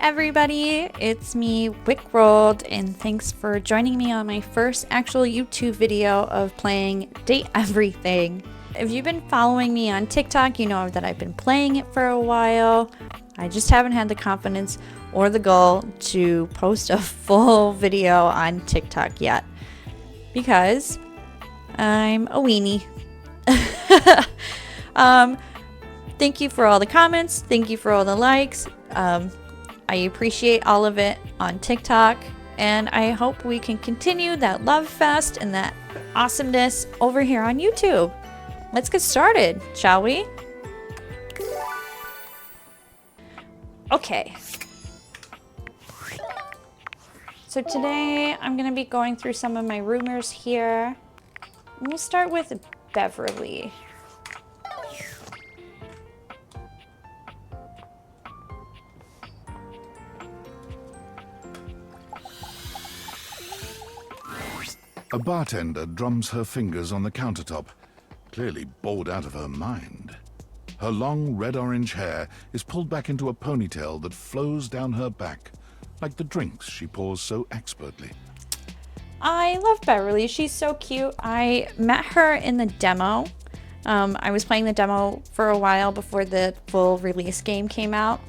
everybody, it's me, Wickrolled, and thanks for joining me on my first actual YouTube video of playing Date Everything. If you've been following me on TikTok, you know that I've been playing it for a while. I just haven't had the confidence or the goal to post a full video on TikTok yet because I'm a weenie. Thank you for all the comments. Thank you for all the likes. I appreciate all of it on TikTok, and I hope we can continue that love fest and that awesomeness over here on YouTube. Let's get started, shall we? Okay. So today I'm going to be going through some of my rumors here. We'll start with Beverly. A bartender drums her fingers on the countertop, clearly bored out of her mind. Her long red-orange hair is pulled back into a ponytail that flows down her back, like the drinks she pours so expertly. I love Beverly. She's so cute. I met her in the demo. I was playing the demo for a while before the full release game came out.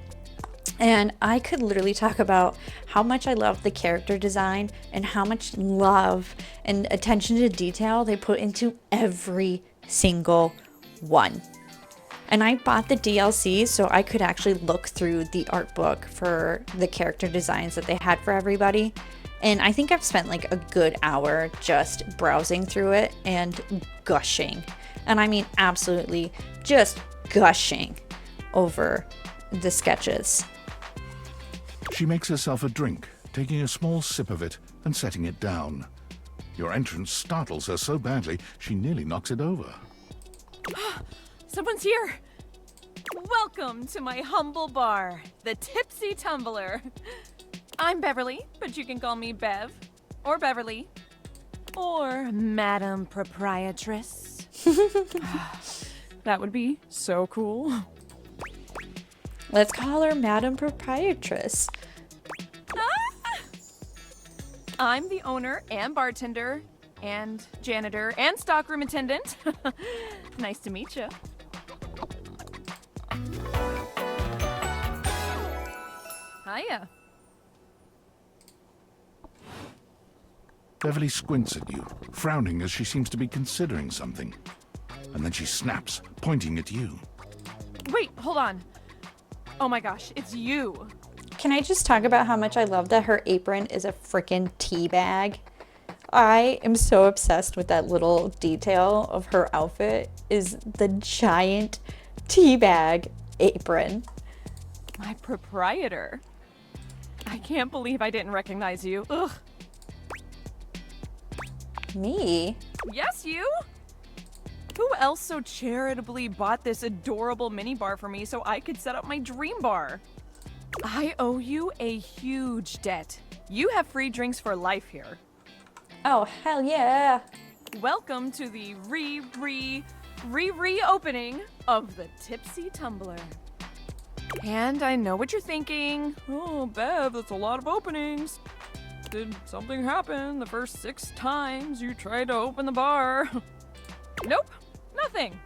And I could literally talk about how much I love the character design and how much love and attention to detail they put into every single one. And I bought the DLC so I could actually look through the art book for the character designs that they had for everybody. And I think I've spent like a good hour just browsing through it and gushing. And I mean absolutely just gushing over the sketches. She makes herself a drink, taking a small sip of it and setting it down. Your entrance startles her so badly, she nearly knocks it over. Someone's here! Welcome to my humble bar, the Tipsy Tumbler. I'm Beverly, but you can call me Bev, or Beverly, or Madam Proprietress. That would be so cool. Let's call her Madam Proprietress. I'm the owner and bartender and janitor and stockroom attendant. Nice to meet you. Hiya. Beverly squints at you, frowning as she seems to be considering something. And then she snaps, pointing at you. Wait, hold on. Oh my gosh, it's you. Can I just talk about how much I love that her apron is a freaking tea bag? I am so obsessed with that little detail of her outfit is the giant tea bag apron. My proprietor. I can't believe I didn't recognize you. Ugh. Me? Yes, you? Who else so charitably bought this adorable mini bar for me so I could set up my dream bar? I owe you a huge debt. You have free drinks for life here. Oh, hell yeah. Welcome to the reopening of the Tipsy Tumbler. And I know what you're thinking. Oh, Bev, that's a lot of openings. Did something happen the first 6 times you tried to open the bar? Nope, nothing.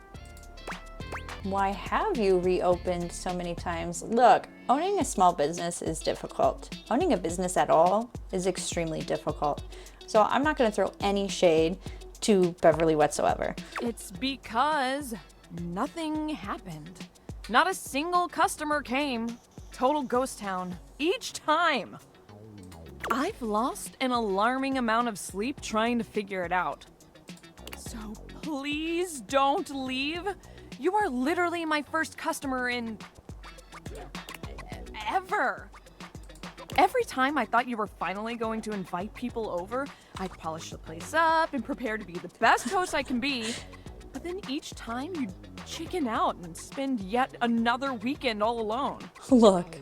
Why have you reopened so many times? Look, owning a small business is difficult. Owning a business at all is extremely difficult. So I'm not going to throw any shade to Beverly whatsoever. It's because nothing happened. Not a single customer came. Total ghost town. Each time. I've lost an alarming amount of sleep trying to figure it out. So please don't leave. You are literally my first customer in ever. Every time I thought you were finally going to invite people over, I'd polish the place up and prepare to be the best host I can be. But then each time you'd chicken out and spend yet another weekend all alone. Look.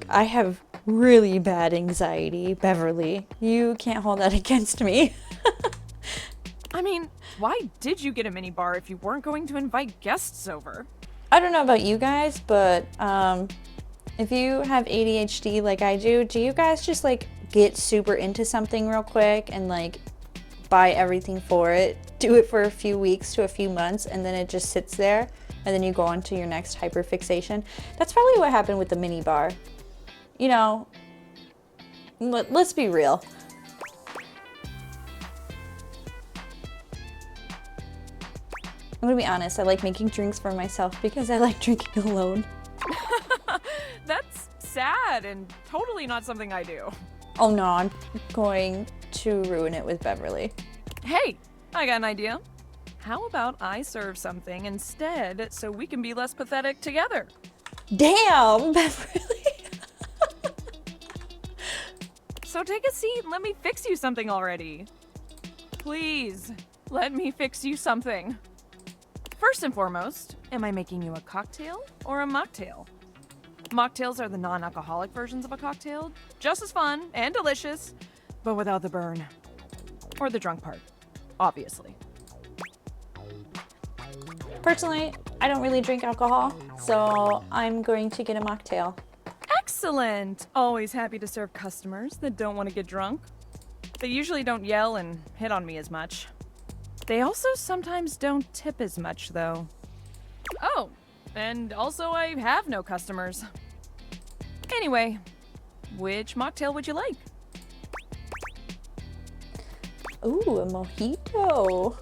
I have really bad anxiety, Beverly. You can't hold that against me. I mean, why did you get a mini bar if you weren't going to invite guests over? I don't know about you guys, but If you have ADHD like I do you guys just like get super into something real quick and like buy everything for it, do it for a few weeks to a few months, and then it just sits there, and then you go on to your next hyperfixation? That's probably what happened with the mini bar. You know, let's be real. I'm gonna be honest, I like making drinks for myself because I like drinking alone. That's sad and totally not something I do. Oh no, I'm going to ruin it with Beverly. Hey, I got an idea. How about I serve something instead so we can be less pathetic together? Damn, Beverly. So take a seat and let me fix you something already. Please, let me fix you something. First and foremost, am I making you a cocktail or a mocktail? Mocktails are the non-alcoholic versions of a cocktail, just as fun and delicious, but without the burn. Or the drunk part, obviously. Personally, I don't really drink alcohol, so I'm going to get a mocktail. Excellent! Always happy to serve customers that don't want to get drunk. They usually don't yell and hit on me as much. They also sometimes don't tip as much, though. Oh, and also I have no customers. Anyway, which mocktail would you like? Ooh, a mojito.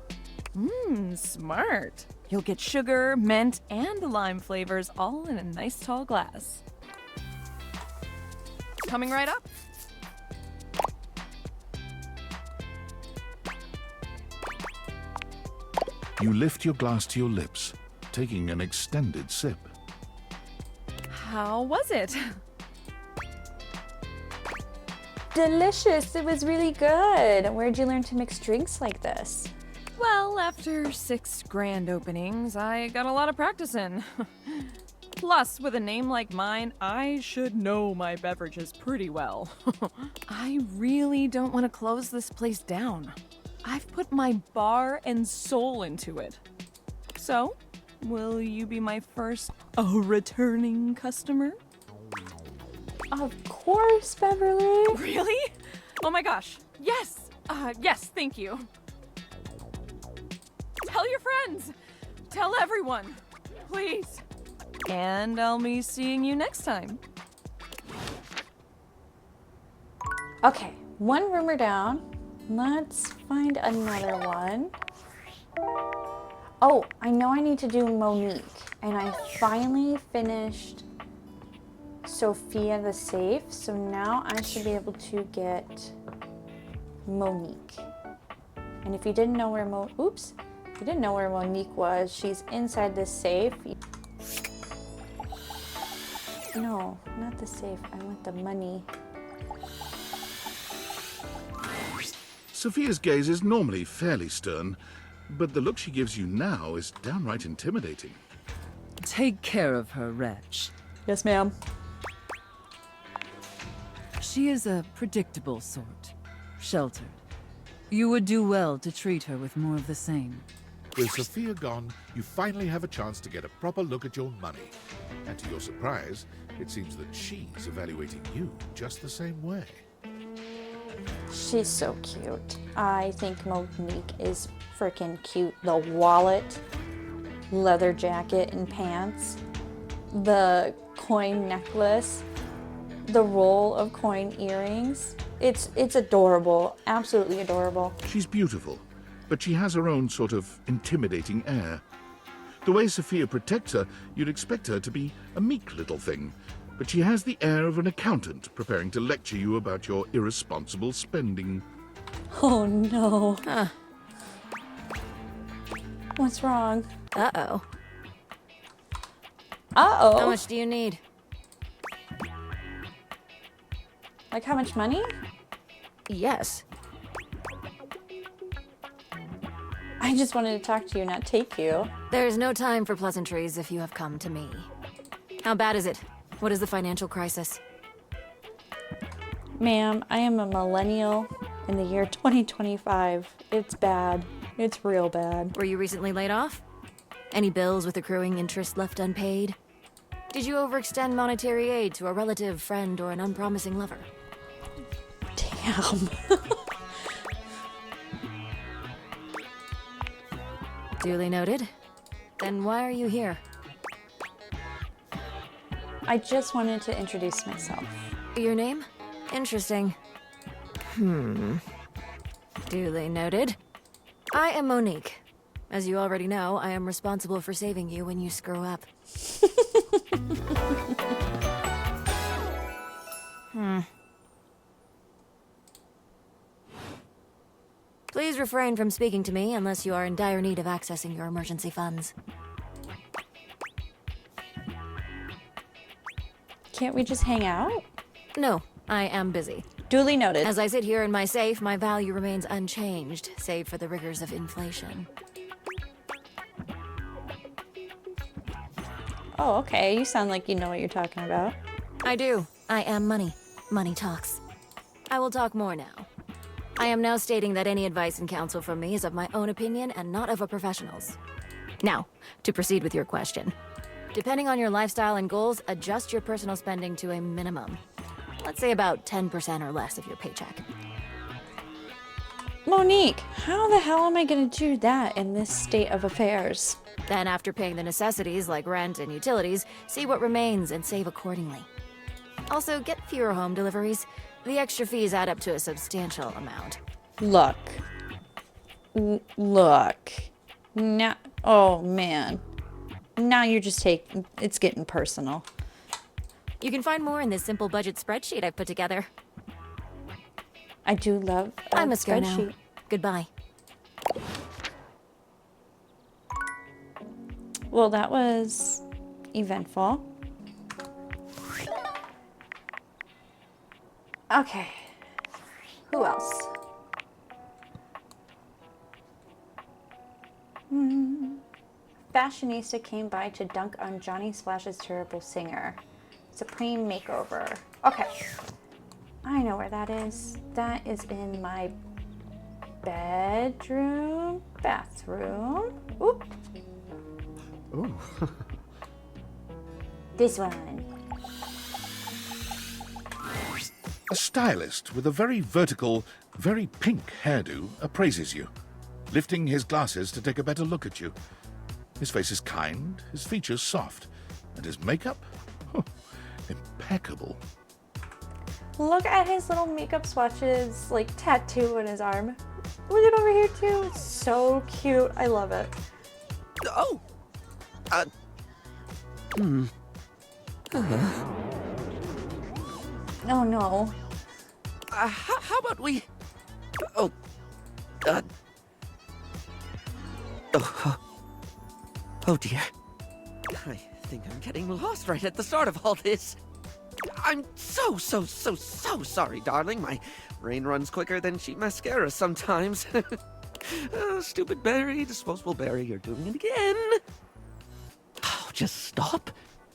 Smart. You'll get sugar, mint, and lime flavors all in a nice tall glass. Coming right up. You lift your glass to your lips, taking an extended sip. How was it? Delicious, it was really good. Where'd you learn to mix drinks like this? Well, after 6 grand openings, I got a lot of practice in. Plus, with a name like mine, I should know my beverages pretty well. I really don't want to close this place down. I've put my bar and soul into it. So, will you be my first returning customer? Of course, Beverly. Really? Oh my gosh. Yes. Yes, thank you. Tell your friends. Tell everyone. Please. And I'll be seeing you next time. Okay, one rumor down. Let's find another one. Oh, I know I need to do Monique, and I finally finished Sophia the Safe, so now I should be able to get Monique. And if you didn't know where if you didn't know where Monique was, she's inside this safe. No, not the safe. I want the money. Sophia's gaze is normally fairly stern, but the look she gives you now is downright intimidating. Take care of her, wretch. Yes, ma'am. She is a predictable sort, sheltered. You would do well to treat her with more of the same. With Sophia gone, you finally have a chance to get a proper look at your money. And to your surprise, it seems that she's evaluating you just the same way. She's so cute. I think Monique is freaking cute. The wallet, leather jacket and pants, the coin necklace, the roll of coin earrings. It's adorable. Absolutely adorable. She's beautiful, but she has her own sort of intimidating air. The way Sophia protects her, you'd expect her to be a meek little thing, but she has the air of an accountant preparing to lecture you about your irresponsible spending. Oh no. Huh. What's wrong? Uh-oh. Uh-oh. How much do you need? Like how much money? Yes. I just wanted to talk to you, not take you. There's no time for pleasantries if you have come to me. How bad is it? What is the financial crisis? Ma'am, I am a millennial in the year 2025. It's bad. It's real bad. Were you recently laid off? Any bills with accruing interest left unpaid? Did you overextend monetary aid to a relative, friend, or an unpromising lover? Damn. Duly noted. Then why are you here? I just wanted to introduce myself. Your name? Interesting. Duly noted. I am Monique. As you already know, I am responsible for saving you when you screw up. Please refrain from speaking to me unless you are in dire need of accessing your emergency funds. Can't we just hang out? No, I am busy. Duly noted. As I sit here in my safe, my value remains unchanged, save for the rigors of inflation. Oh, okay. You sound like you know what you're talking about. I do. I am money. Money talks. I will talk more now. I am now stating that any advice and counsel from me is of my own opinion and not of a professional's. Now, to proceed with your question. Depending on your lifestyle and goals, adjust your personal spending to a minimum. Let's say about 10% or less of your paycheck. Monique, how the hell am I gonna do that in this state of affairs? Then after paying the necessities like rent and utilities, see what remains and save accordingly. Also, get fewer home deliveries. The extra fees add up to a substantial amount. Look. Look. Now, oh man. Now you're just it's getting personal. You can find more in this simple budget spreadsheet I've put together. I do love a I must go now. spreadsheet. Goodbye. Well, that was eventful. Okay. Who else? Fashionista came by to dunk on Johnny Splash's terrible singer. Supreme makeover. Okay. I know where that is. That is in my bathroom. Oop. Ooh. This one. A stylist with a very vertical, very pink hairdo appraises you, lifting his glasses to take a better look at you. His face is kind, his features soft, and his makeup? Impeccable. Look at his little makeup swatches, like tattoo on his arm. Look at over here too. It's so cute. I love it. Oh! Oh no. How about we... Oh dear. I think I'm getting lost right at the start of all this. I'm so sorry, darling. My brain runs quicker than cheap mascara sometimes. Stupid Barry, disposable Barry, you're doing it again. Oh, just stop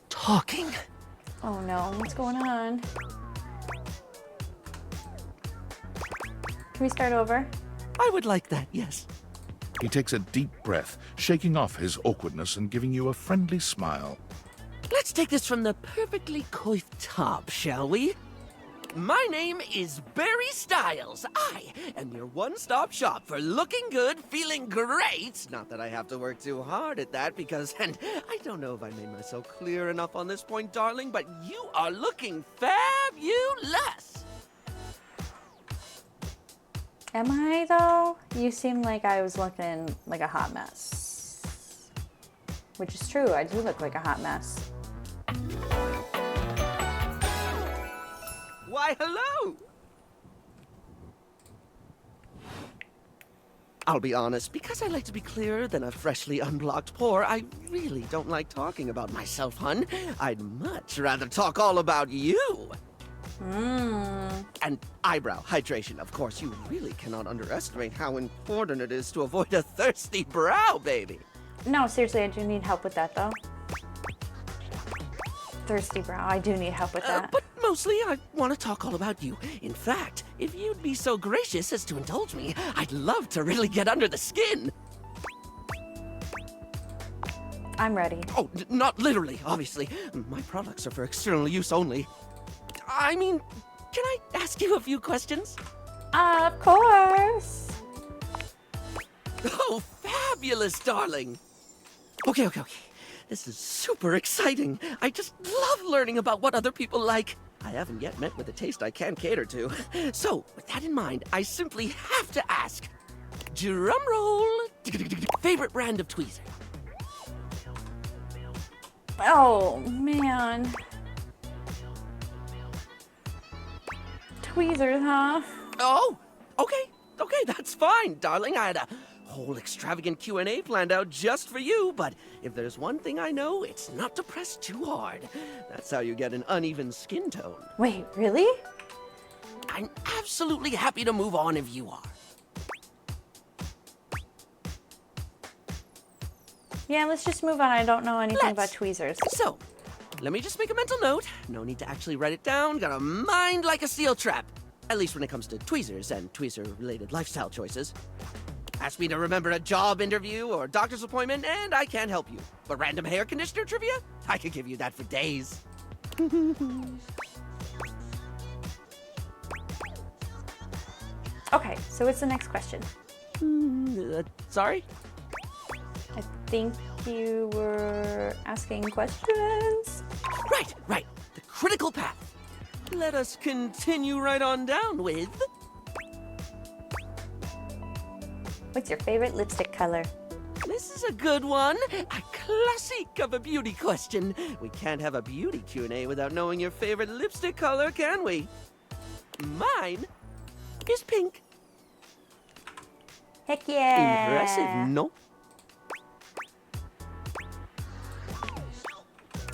talking. Oh no. What's going on? Can we start over? I would like that, yes. He takes a deep breath, shaking off his awkwardness and giving you a friendly smile. Let's take this from the perfectly coiffed top, shall we? My name is Barry Styles. I am your one-stop shop for looking good, feeling great. Not that I have to work too hard at that because, and I don't know if I made myself clear enough on this point, darling, but you are looking fabulous. Am I though? You seem like I was looking like a hot mess. Which is true, I do look like a hot mess. Why, hello! I'll be honest, because I like to be clearer than a freshly unblocked pore, I really don't like talking about myself, hun. I'd much rather talk all about you. And eyebrow hydration, of course. You really cannot underestimate how important it is to avoid a thirsty brow, baby. No, seriously, I do need help with that though. Thirsty brow, I do need help with that. But mostly, I want to talk all about you. In fact, if you'd be so gracious as to indulge me, I'd love to really get under the skin. I'm ready. Oh, not literally, obviously. My products are for external use only. I mean, can I ask you a few questions? Of course. Oh, fabulous, darling. Okay. This is super exciting. I just love learning about what other people like. I haven't yet met with a taste I can cater to. So, with that in mind, I simply have to ask. Drum roll. Favorite brand of tweezer? Oh, man. Tweezers, huh? Oh, okay, that's fine, darling. I had a whole extravagant Q&A planned out just for you, but if there's one thing I know, it's not to press too hard. That's how you get an uneven skin tone. Wait, really? I'm absolutely happy to move on if you are. Yeah, let's just move on. I don't know anything about Let's. tweezers. So, let me just make a mental note. No need to actually write it down. Got a mind like a steel trap. At least when it comes to tweezers and tweezer-related lifestyle choices. Ask me to remember a job interview or doctor's appointment, and I can't help you. But random hair conditioner trivia? I could give you that for days. Okay, so what's the next question? Sorry? I think you were asking questions. Right. The critical path. Let us continue right on down with... What's your favorite lipstick color? This is a good one. A classic of a beauty question. We can't have a beauty Q&A without knowing your favorite lipstick color, can we? Mine is pink. Heck yeah! Impressive, no?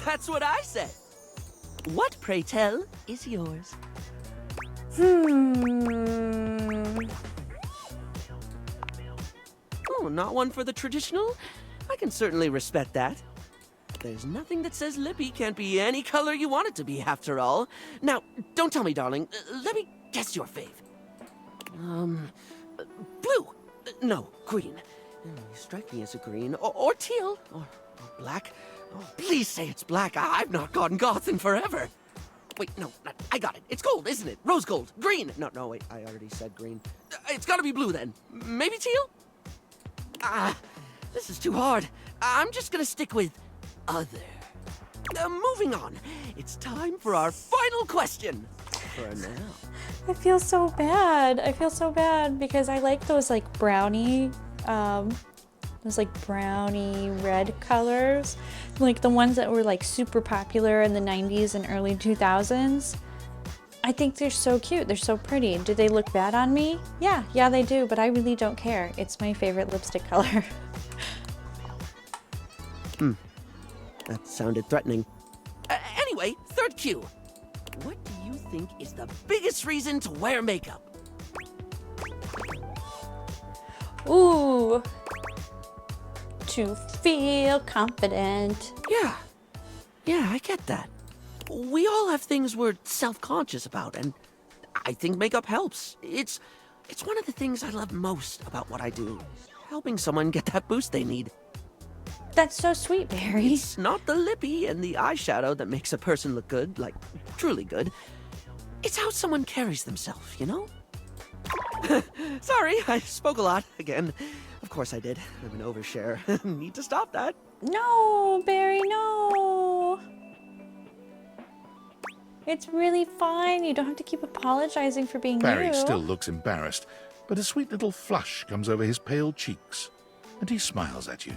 That's what I said. What, pray tell, is yours? Oh, not one for the traditional? I can certainly respect that. There's nothing that says lippy can't be any color you want it to be, after all. Now, don't tell me, darling. Let me guess your fave. Blue. No, green. You strike me as a green. Or teal. Or black. Oh, please say it's black. I've not gone goth in forever. Wait, no, I got it. It's gold, isn't it? Rose gold. Green. No, wait, I already said green. It's gotta be blue then. Maybe teal? This is too hard. I'm just gonna stick with other. Moving on. It's time for our final question. For now. I feel so bad. Because I like those like brownie red colors. Like the ones that were like super popular in the 90s and early 2000s. I think they're so cute. They're so pretty. Do they look bad on me? Yeah, they do, but I really don't care. It's my favorite lipstick color. That sounded threatening. Anyway, third cue. What do you think is the biggest reason to wear makeup? Ooh. To feel confident. Yeah, I get that. We all have things we're self-conscious about, and I think makeup helps. It's one of the things I love most about what I do. Helping someone get that boost they need. That's so sweet, Barry. It's not the lippy and the eyeshadow that makes a person look good, like, truly good. It's how someone carries themselves, you know? Sorry, I spoke a lot again. Of course I did. I'm an overshare. Need to stop that. No, Barry, no. It's really fine. You don't have to keep apologizing for being Barry you. still looks embarrassed, but a sweet little flush comes over his pale cheeks, and he smiles at you.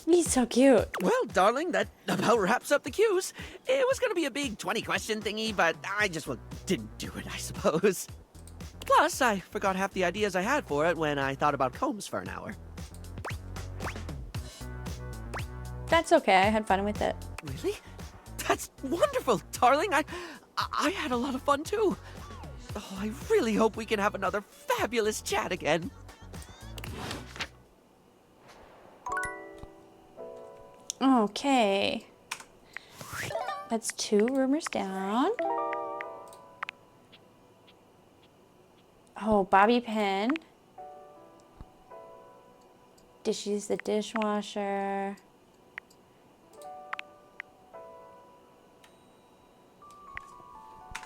He's so cute. Well, darling, that about wraps up the cues. It was going to be a big 20-question thingy, but I just didn't do it, I suppose. Plus, I forgot half the ideas I had for it when I thought about combs for an hour. That's okay. I had fun with it. Really? That's wonderful, darling. I had a lot of fun, too. Oh, I really hope we can have another fabulous chat again. Okay. That's 2 rumors down. Oh, bobby pin. use the dishwasher.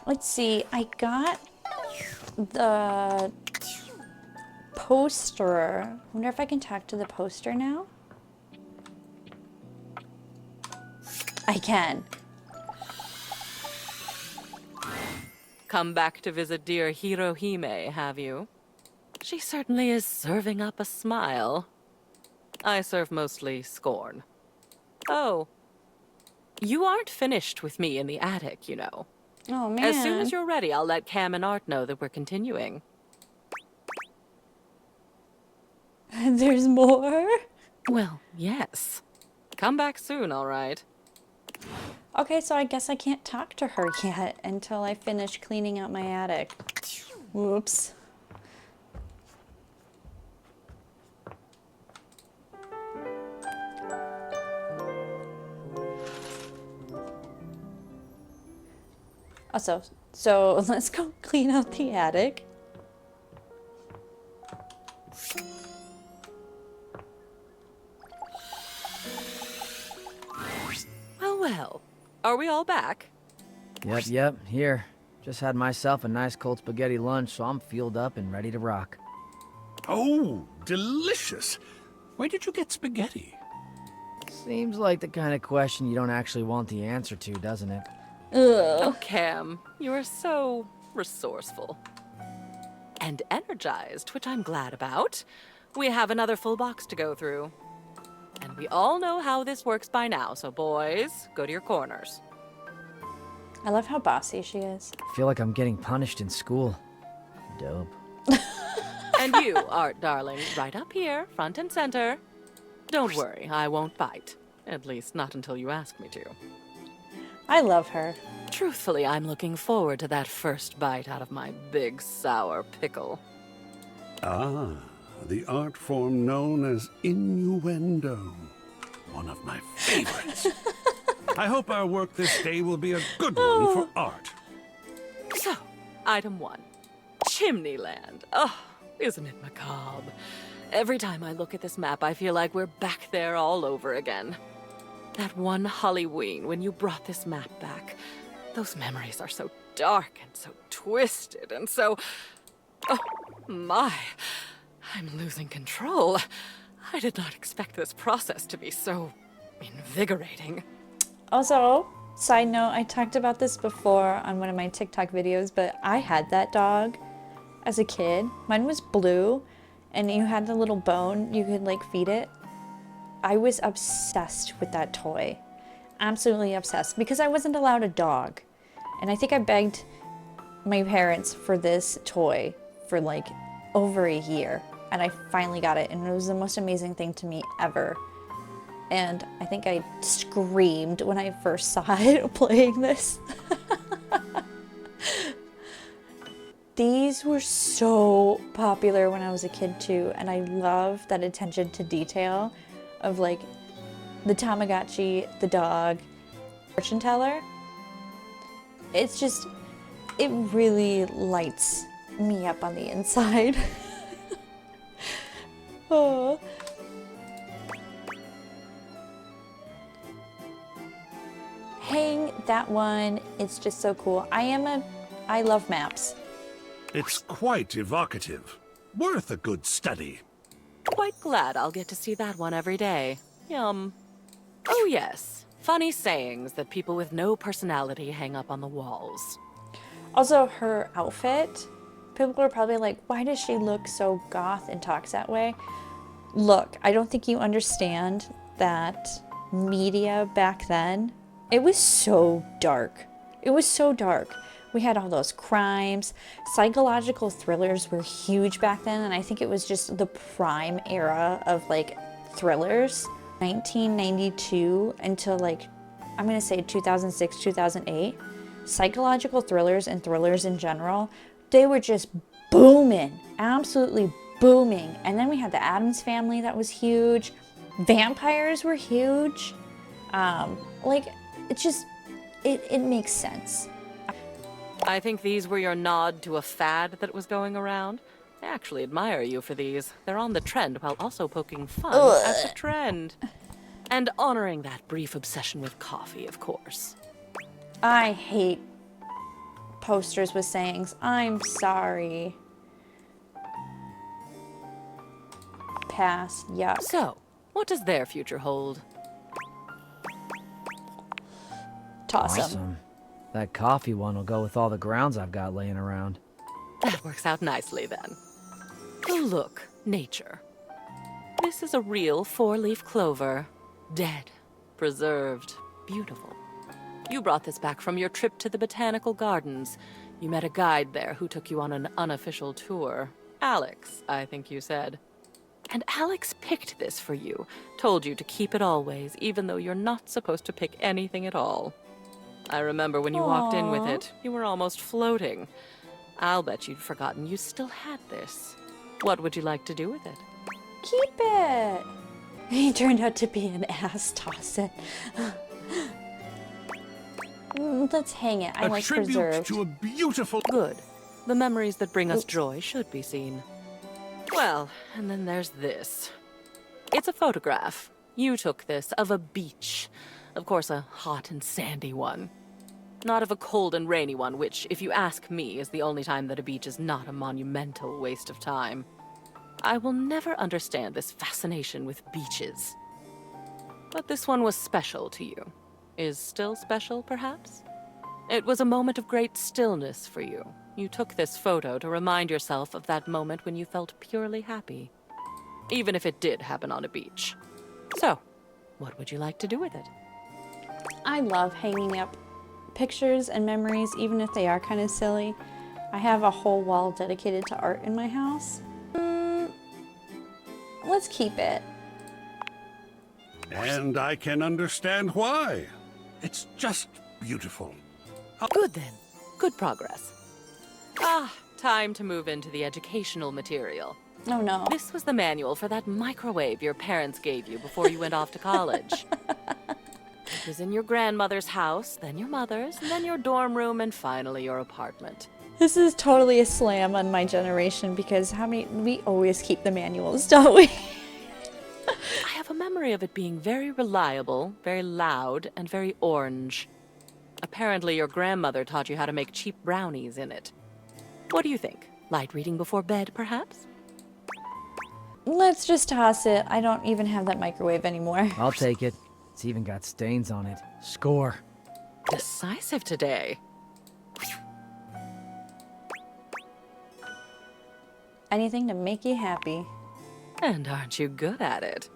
Let's see, I got the poster. Wonder if I can talk to the poster now? I can. Come back to visit dear Hirohime, have you? She certainly is serving up a smile. I serve mostly scorn. Oh. You aren't finished with me in the attic, you know. Oh man. As soon as you're ready, I'll let Cam and Art know that we're continuing. There's more? Well, yes. Come back soon, all right? Okay, so I guess I can't talk to her yet until I finish cleaning out my attic. Whoops. Also, so let's go clean out the attic. Oh well. Are we all back? Yep, here. Just had myself a nice cold spaghetti lunch, so I'm fueled up and ready to rock. Oh, delicious. Where did you get spaghetti? Seems like the kind of question you don't actually want the answer to, doesn't it? Oh, Cam, you are so resourceful. And energized, which I'm glad about. We have another full box to go through. And we all know how this works by now, so boys, go to your corners. I love how bossy she is. I feel like I'm getting punished in school. Dope. And you, Art darling, right up here, front and center. Don't worry, I won't bite. At least not until you ask me to. I love her. Truthfully, I'm looking forward to that first bite out of my big sour pickle. Ah, the art form known as innuendo. One of my favorites. I hope our work this day will be a good one for art. So, item 1. Chimneyland. Oh, isn't it macabre? Every time I look at this map, I feel like we're back there all over again. That one Halloween when you brought this map back. Those memories are so dark and so twisted and so... Oh, my. I'm losing control. I did not expect this process to be so invigorating. Also, side note, I talked about this before on one of my TikTok videos, but I had that dog as a kid. Mine was blue, and you had the little bone you could like feed it. I was obsessed with that toy. Absolutely obsessed, because I wasn't allowed a dog. And I think I begged my parents for this toy for like over a year. And I finally got it, and it was the most amazing thing to me ever. And I think I screamed when I first saw it playing this. These were so popular when I was a kid too, and I love that attention to detail of like the Tamagotchi, the dog, fortune teller. It's just, it really lights me up on the inside. Oh. Hang that one, it's just so cool. I love maps. It's quite evocative. Worth a good study. Quite glad I'll get to see that one every day. Yum. Oh yes, funny sayings that people with no personality hang up on the walls. Also, her outfit, people are probably like, why does she look so goth and talks that way? Look, I don't think you understand that media back then, it was so dark. It was so dark. We had all those crimes. Psychological thrillers were huge back then, and I think it was just the prime era of like thrillers. 1992 until like, I'm gonna say 2006, 2008. Psychological thrillers and thrillers in general, they were just booming, absolutely booming. And then we had the Addams Family that was huge. Vampires were huge. Like, it's just, it makes sense. I think these were your nod to a fad that was going around. I actually admire you for these. They're on the trend while also poking fun at the trend. And honoring that brief obsession with coffee, of course. I hate posters with sayings. I'm sorry. Pass. Yuck. So, what does their future hold? Toss 'em. Awesome. That coffee one will go with all the grounds I've got laying around. That works out nicely then. Oh, look, nature. This is a real four-leaf clover. Dead, preserved, beautiful. You brought this back from your trip to the botanical gardens. You met a guide there who took you on an unofficial tour. Alex, I think you said. And Alex picked this for you, told you to keep it always, even though you're not supposed to pick anything at all. I remember when you walked in with it, you were almost floating. I'll bet you'd forgotten you still had this. What would you like to do with it? Keep it. He turned out to be an ass. Toss it. Let's hang it. I A like tribute preserved. to a beautiful... Good. The memories that bring us joy should be seen. Well, and then there's this. It's a photograph. You took this of a beach. Of course, a hot and sandy one. Not of a cold and rainy one, which, if you ask me, is the only time that a beach is not a monumental waste of time. I will never understand this fascination with beaches. But this one was special to you. Is still special, perhaps? It was a moment of great stillness for you. You took this photo to remind yourself of that moment when you felt purely happy. Even if it did happen on a beach. So, what would you like to do with it? I love hanging up pictures and memories, even if they are kind of silly. I have a whole wall dedicated to art in my house. Let's keep it. And I can understand why. It's just beautiful. Good then. Good progress. Ah, time to move into the educational material. Oh no. This was the manual for that microwave your parents gave you before you went off to college. It was in your grandmother's house, then your mother's, and then your dorm room, and finally your apartment. This is totally a slam on my generation because we always keep the manuals, don't we? I have a memory of it being very reliable, very loud, and very orange. Apparently your grandmother taught you how to make cheap brownies in it. What do you think? Light reading before bed, perhaps? Let's just toss it. I don't even have that microwave anymore. I'll take it. It's even got stains on it. Score. Decisive today. Anything to make you happy. And aren't you good at it?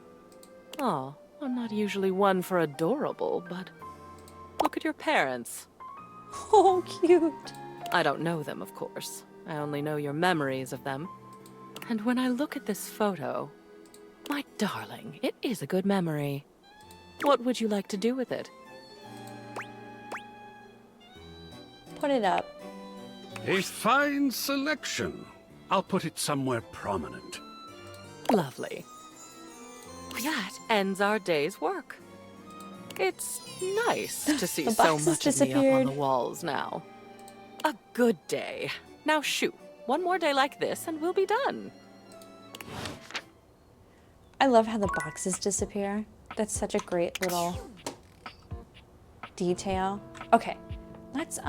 Oh, I'm not usually one for adorable, but look at your parents. Oh, cute. I don't know them, of course. I only know your memories of them. And when I look at this photo, my darling, it is a good memory. What would you like to do with it? Put it up. A fine selection. I'll put it somewhere prominent. Lovely. That ends our day's work. It's nice to see The so box has much of me up on disappeared. the walls now. A good day. Now shoot, one more day like this and we'll be done. I love how the boxes disappear. That's such a great little detail. Okay, let's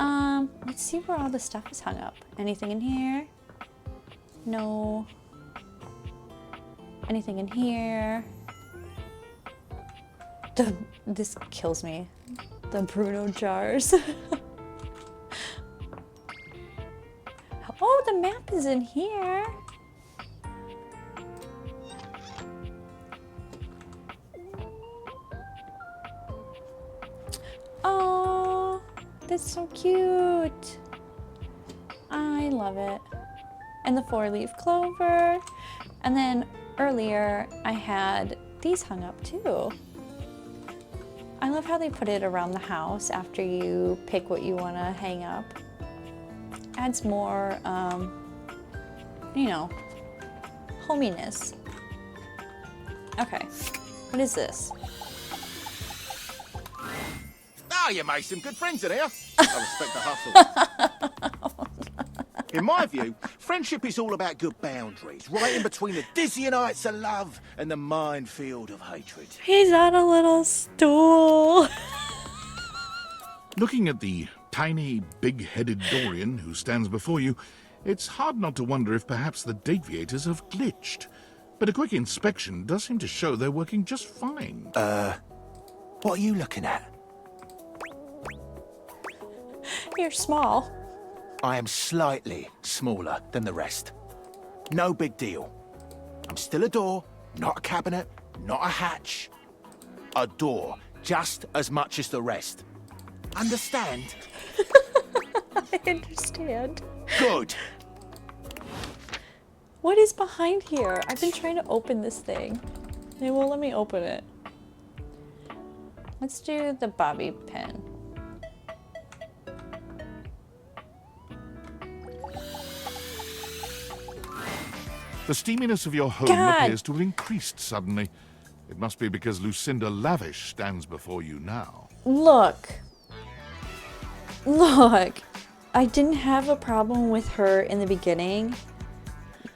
see where all the stuff is hung up. Anything in here? No. Anything in here? This kills me. The Bruno jars. Oh, the map is in here. Oh, that's so cute. I love it. And the 4-leaf clover. And then earlier I had these hung up too. I love how they put it around the house after you pick what you want to hang up. Adds more, you know, hominess. Okay, what is this? Ah, you made some good friends in here. I respect the hustle. In my view, Friendship is all about good boundaries, right in between the dizzying heights of love and the minefield of hatred. He's on a little stool. Looking at the tiny, big-headed Dorian who stands before you, it's hard not to wonder if perhaps the Dateviators have glitched. But a quick inspection does seem to show they're working just fine. What are you looking at? You're small. I am slightly smaller than the rest. No big deal. I'm still a door, not a cabinet, not a hatch. A door, just as much as the rest. Understand? I understand. Good. What is behind here? I've been trying to open this thing. They won't let me open it. Let's do the bobby pin. The steaminess of your home appears to have increased suddenly. It must be because Lucinda Lavish stands before you now. Look. Look. I didn't have a problem with her in the beginning,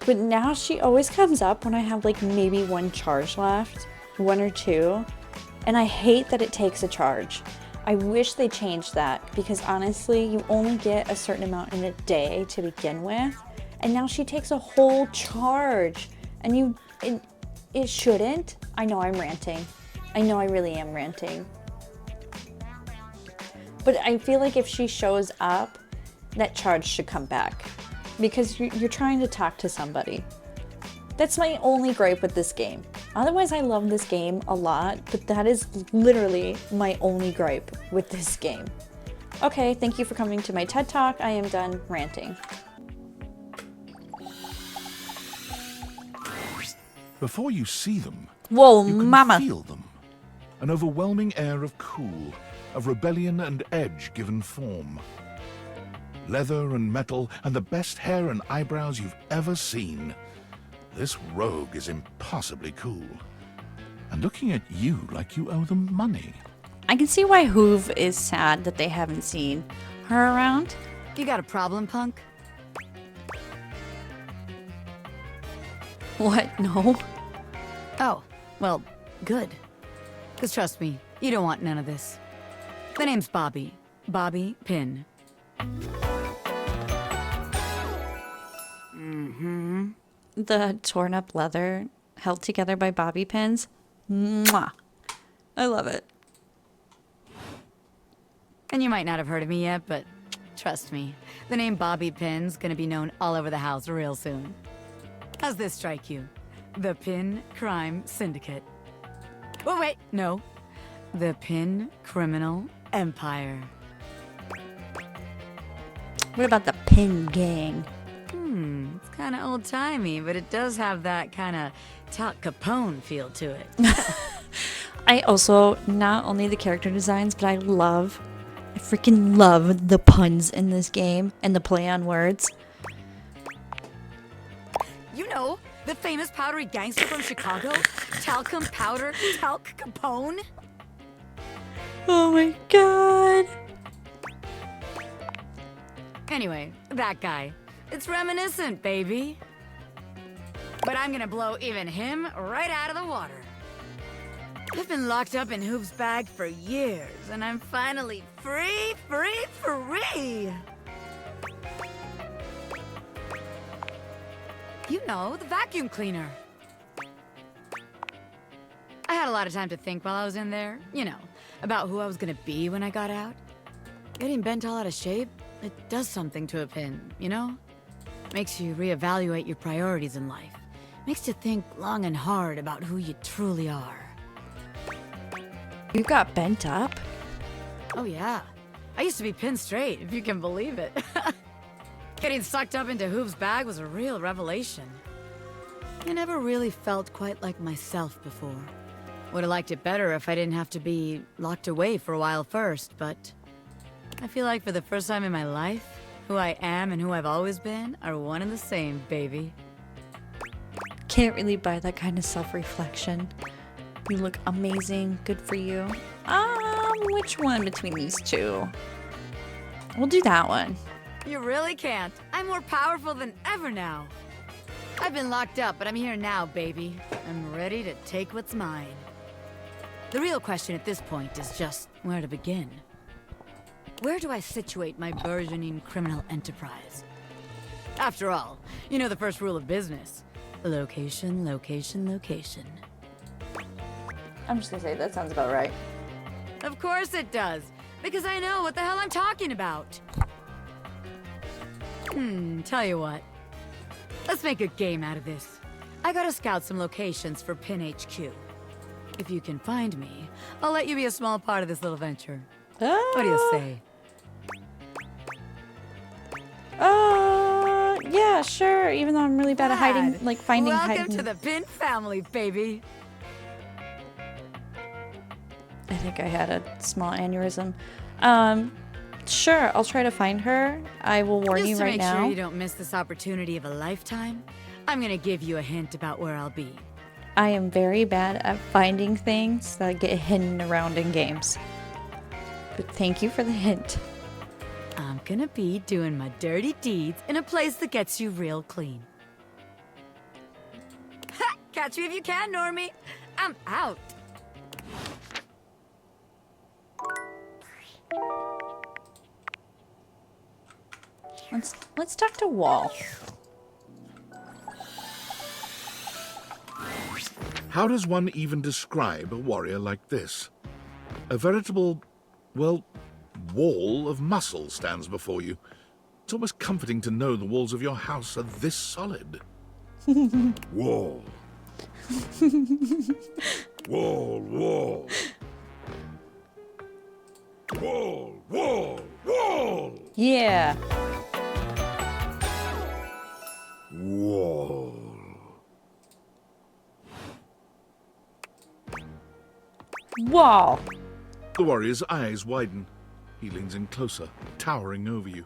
but now she always comes up when I have like maybe one charge left, 1 or 2, and I hate that it takes a charge. I wish they changed that because honestly, you only get a certain amount in a day to begin with, and now she takes a whole charge, and it shouldn't. I know I'm ranting. I know I really am ranting. But I feel like if she shows up, that charge should come back because you're trying to talk to somebody. That's my only gripe with this game. Otherwise, I love this game a lot, but that is literally my only gripe with this game. Okay, thank you for coming to my TED Talk. I am done ranting. Before you see them, whoa, you can mama. feel them. An overwhelming air of cool, of rebellion and edge given form. Leather and metal and the best hair and eyebrows you've ever seen. This rogue is impossibly cool. And looking at you like you owe them money. I can see why Hoove is sad that they haven't seen her around. You got a problem, punk? What? No. Oh, well, good. Because trust me, you don't want none of this. The name's Bobby. Bobby Pin. Mm-hmm. The torn up leather held together by bobby pins. Mwah. I love it. And you might not have heard of me yet, but trust me, the name Bobby Pin's gonna be known all over the house real soon. How's this strike you? The Pin Crime Syndicate. Oh, wait, no. The Pin Criminal Empire. What about the Pin Gang? It's kind of old-timey, but it does have that kind of Tal Capone feel to it. I also, not only the character designs, but I freaking love the puns in this game and the play on words. You know, the famous powdery gangster from Chicago? Talcum Powder, Talc Capone? Oh my god. Anyway, that guy. It's reminiscent, baby. But I'm gonna blow even him right out of the water. I've been locked up in Hoop's bag for years, and I'm finally free! You know, the vacuum cleaner. I had a lot of time to think while I was in there, you know, about who I was gonna be when I got out. Getting bent all out of shape, it does something to a Pin, you know? Makes you reevaluate your priorities in life. Makes you think long and hard about who you truly are. You got bent up? Oh yeah. I used to be Pin straight, if you can believe it. Getting sucked up into Hoop's bag was a real revelation. I never really felt quite like myself before. Would have liked it better if I didn't have to be locked away for a while first, but I feel like for the first time in my life, who I am and who I've always been are one and the same, baby. Can't really buy that kind of self-reflection. You look amazing. Good for you. Which one between these two? We'll do that one. You really can't. I'm more powerful than ever now. I've been locked up, but I'm here now, baby. I'm ready to take what's mine. The real question at this point is just where to begin. Where do I situate my burgeoning criminal enterprise? After all, you know the first rule of business. Location, location, location. I'm just gonna say that sounds about right. Of course it does, because I know what the hell I'm talking about. Tell you what. Let's make a game out of this. I gotta scout some locations for Pin HQ. If you can find me, I'll let you be a small part of this little venture. What do you say? Yeah, sure. Even though I'm really bad at hiding, like finding Welcome hiding. to the Pin family, baby. I think I had a small aneurysm. Sure, I'll try to find her. I will warn you right now. Just to make sure you don't miss this opportunity of a lifetime, I'm gonna give you a hint about where I'll be. I am very bad at finding things that get hidden around in games. But thank you for the hint. I'm gonna be doing my dirty deeds in a place that gets you real clean. Ha! Catch me if you can, Normie. I'm out. Let's talk to Wall. How does one even describe a warrior like this? A veritable, well, wall of muscle stands before you. It's almost comforting to know the walls of your house are this solid. Wall. Wall, wall. Wall, wall, wall. Yeah. Wall. Wall. The warrior's eyes widen. He leans in closer, towering over you.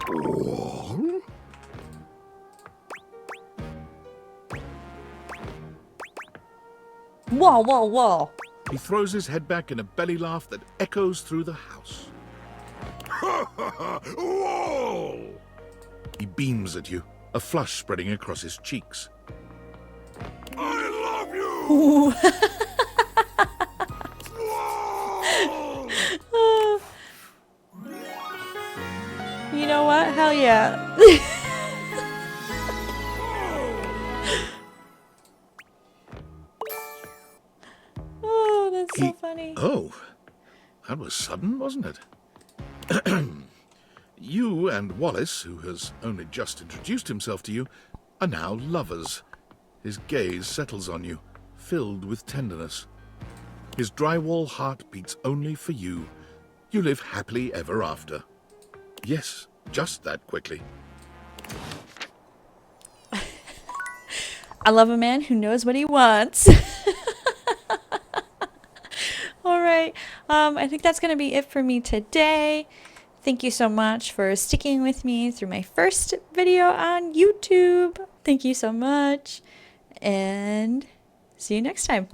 Wall? Wall, wall, wall. He throws his head back in a belly laugh that echoes through the house. Wall! He beams at you, a flush spreading across his cheeks. I love you! You know what? Hell yeah. Oh, that's so funny. Oh, that was sudden, wasn't it? You and Wallace, who has only just introduced himself to you, are now lovers. His gaze settles on you, filled with tenderness. His drywall heart beats only for you. You live happily ever after. Yes, just that quickly. I love a man who knows what he wants. All right. I think that's going to be it for me today. Thank you so much for sticking with me through my first video on YouTube. Thank you so much. And see you next time.